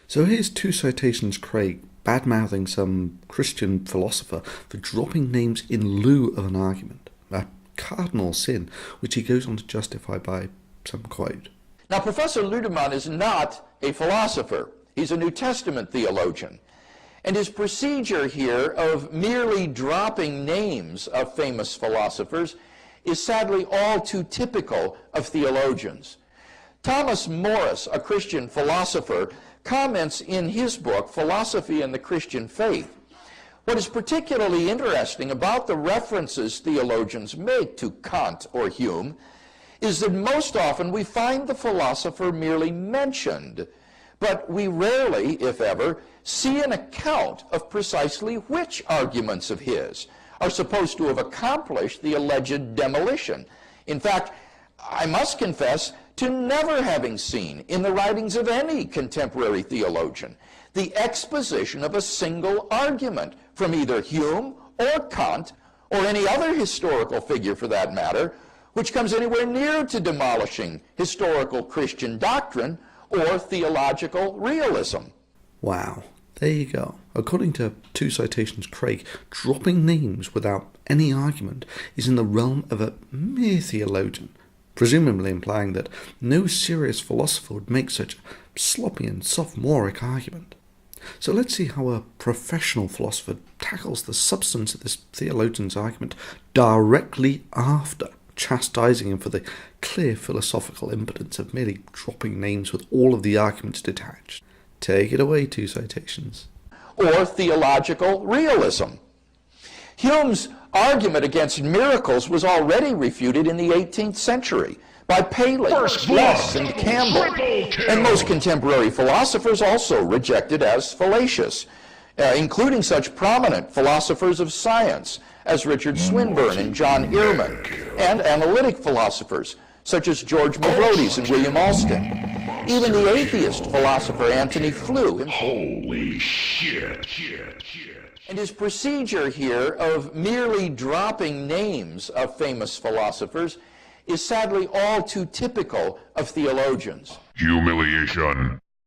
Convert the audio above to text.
So here's two citations Craig bad-mouthing some Christian philosopher for dropping names in lieu of an argument, a cardinal sin, which he goes on to justify by some quote. Now, Professor Ludemann is not a philosopher. He's a New Testament theologian. And his procedure here of merely dropping names of famous philosophers is sadly all too typical of theologians. Thomas Morris, a Christian philosopher, comments in his book, Philosophy and the Christian Faith. What is particularly interesting about the references theologians make to Kant or Hume is that most often we find the philosopher merely mentioned, but we rarely, if ever, see an account of precisely which arguments of his are supposed to have accomplished the alleged demolition. In fact, I must confess to never having seen in the writings of any contemporary theologian the exposition of a single argument from either Hume or Kant or any other historical figure for that matter, which comes anywhere near to demolishing historical Christian doctrine or theological realism. Wow, there you go. According to two citations Craig, dropping names without any argument is in the realm of a mere theologian, presumably implying that no serious philosopher would make such a sloppy and sophomoric argument. So let's see how a professional philosopher tackles the substance of this theologian's argument directly after chastising him for the clear philosophical impotence of merely dropping names with all of the arguments detached. Take it away, two citations. Or theological realism. Hume's argument against miracles was already refuted in the 18th century by Paley, Less, and Campbell, and most contemporary philosophers also rejected as fallacious, including such prominent philosophers of science as Richard Swinburne and John Earman, and analytic philosophers such as George Mavrodes and William Alston. Even the atheist philosopher Antony Flew. Holy shit. And his procedure here of merely dropping names of famous philosophers is sadly all too typical of theologians. Humiliation.